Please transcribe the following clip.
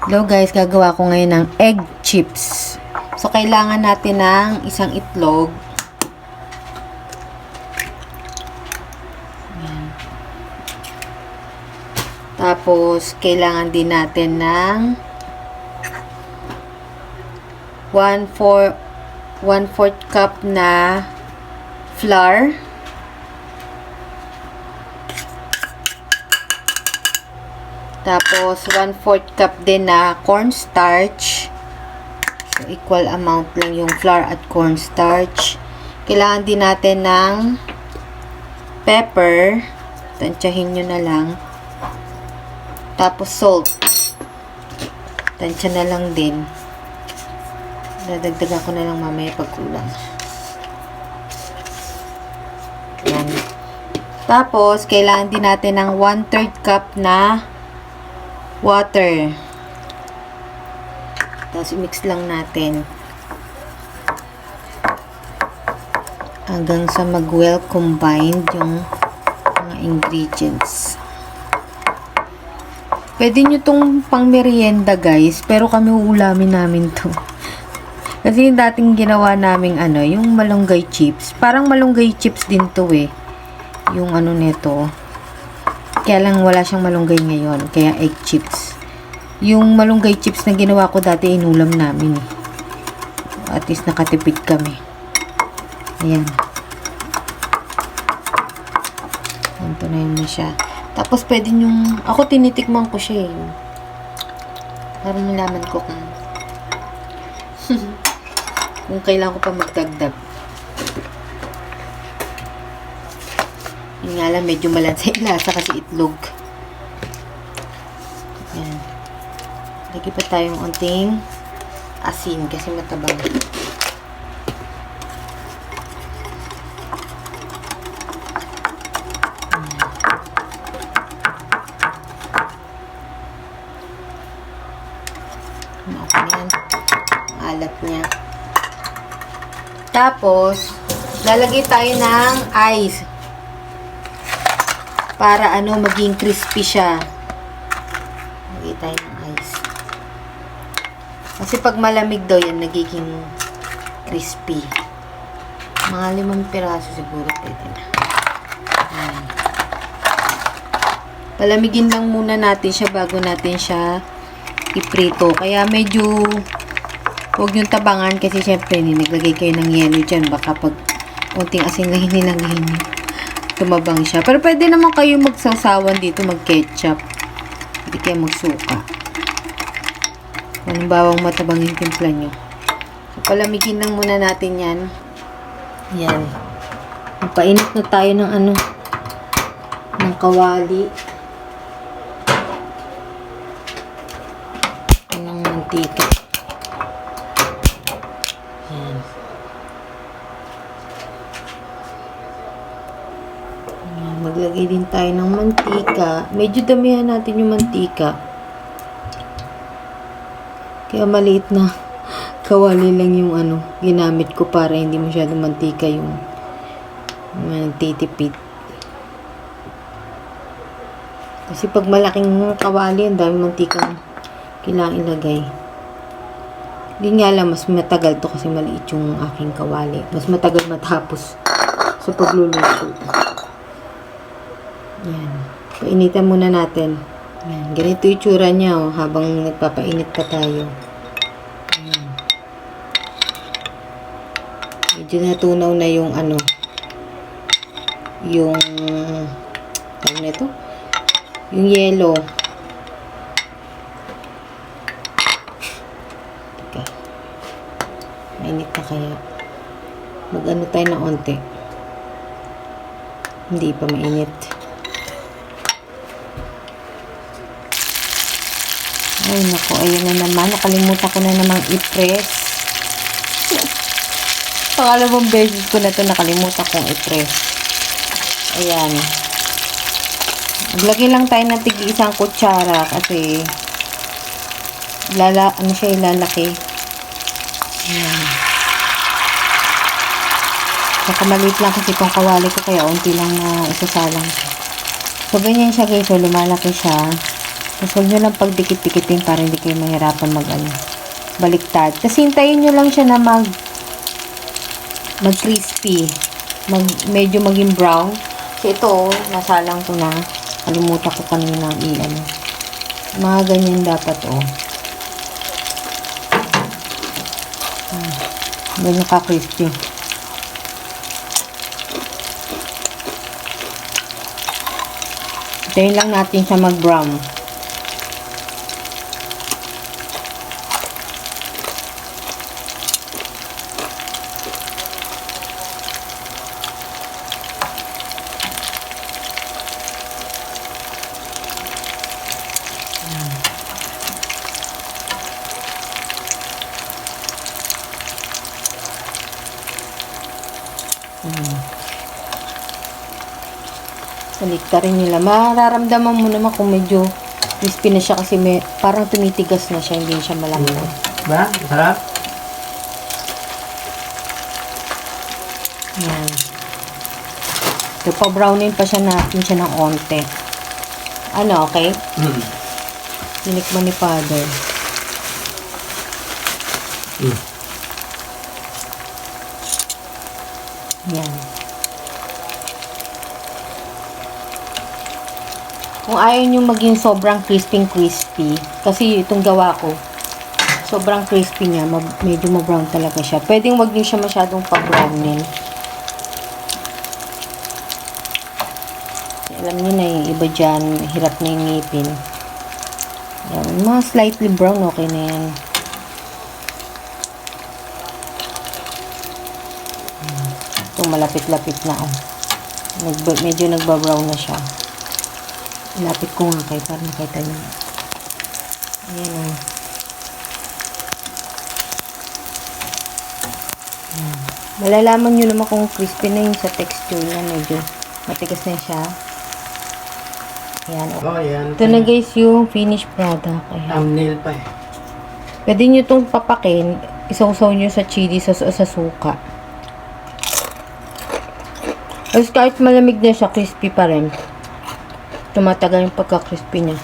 Hello guys, gagawa ko ngayon ng egg chips. So, kailangan natin ng isang itlog. Ayan. Tapos, kailangan din natin ng 1/4 cup na flour. Tapos, 1/4 cup din na cornstarch. So, equal amount lang yung flour at cornstarch. Kailangan din natin ng pepper. Tansyahin nyo na lang. Tapos, salt. Tansya na lang din. Dadagdagan ko na lang mamaya pag kulang. Yan. Tapos, kailangan din natin ng 1/3 cup na water. Tapos, mix lang natin. Hanggang sa mag-well combined yung mga ingredients. Pwede nyo tong pang merienda guys, pero kami uulamin namin to. Kasi yung dating ginawa naming yung malunggay chips. Parang malunggay chips din to eh. Yung neto. Kaya lang wala siyang malunggay ngayon. Kaya egg chips. Yung malunggay chips na ginawa ko dati, inulam namin eh. At least nakatipid kami. Ayan. Ganito na yun siya. Tapos pwede yung... Ako tinitikman ko siya eh. Para malaman ko kung kailangan ko pa magdagdag. Yun nga lang, medyo malansa yung lasa kasi itlog. Ayan. Lagi pa tayong onting asin kasi matabang. Ayan. Alat niya. Tapos, lalagay tayo ng ice. Para maging crispy siya. Lagay tayo ng ice. Kasi pag malamig daw yan, nagiging crispy. Mga 5 piraso siguro pwede na. Ayan. Palamigin lang muna natin siya bago natin siya iprito. Kaya medyo huwag niyong tabangan kasi syempre naglagay kayo ng yelo dyan. Baka pag unting asin lang hinilangin niyo, tumabang siya. Pero pwede naman kayo magsawsawan dito, mag-ketchup. Hindi kayo magsuka. Kung bawang matabang yung timpla nyo. So, palamigin lang muna natin yan. Yan. Magpainit na tayo ng ng kawali. Ng mantika. Yan. Maglagay din tayo ng mantika. Medyo damihan natin yung mantika. Kaya maliit na kawali lang yung ginamit ko para hindi masyadong mantika yung titipid. Kasi pag malaking kawali, ang dami mantika kailangan ilagay. Hindi nga lang, mas matagal to kasi maliit yung aking kawali. Mas matagal matapos sa pagluluto. Yan. Painitan muna natin. Yan. Ganito yung tsura niya habang nagpapainit pa tayo. Yan. Medyo natunaw na yung yung ano na ito? Yung yelo. Teka. Mainit na kaya. Mag-ano tayo na onte. Hindi pa mainit. Ay, naku. Ayan na naman. Nakalimutan ko na namang i-press. Pangalawang beses ko na ito nakalimutan kong i-press. Ayan. Maglagay lang tayo ng tig-isang kutsara kasi siya ilalaki. Ayan. Nakamaliit lang kasi itong kawali ko kaya unti lang na isasalang siya. So, ganyan siya guys. So, lumalaki siya. Tapos huwag nyo lang pagdikit-dikitin para hindi kayo mahirapan baliktad. Tapos hintayin nyo lang siya na mag-crispy. Medyo maging brown. Kasi ito, nasalang ko na. Kalimutan ko kanina mga ganyan dapat, ganyan ka-crispy. Hintayin lang natin siya mag-brown. Baliktarin nila. Mararamdaman mo naman kung medyo crispy na siya kasi parang tumitigas na siya, hindi siya malambot. Ba? Sarap? Yan. So, pa-brownin pa siya natin siya ng onte. Ano, okay? Tinikman ni Father. Yan. Kung ayaw nyo maging sobrang crispy, kasi itong gawa ko, sobrang crispy niya, medyo ma-brown talaga siya. Pwedeng wag nyo siya masyadong pa-brownin. Alam nyo na yung iba dyan, hirap na yung ngipin. Yan, mga slightly brown, okay na yan. Ito, malapit-lapit na, medyo nagba-brown na siya. Lapit ko nga kayo para makita nyo. Ayan, malalaman nyo naman kung crispy na yung sa texture niya. Medyo matigas na siya. Ayan, Yan. ito na guys yung finished product. Ayan. Thumbnail pa Pwede nyo itong papakin. Isawsaw nyo sa chili sauce o sa suka. Tapos kahit malamig na siya, crispy pa rin. Tumatagal yung pagka-crispy niya.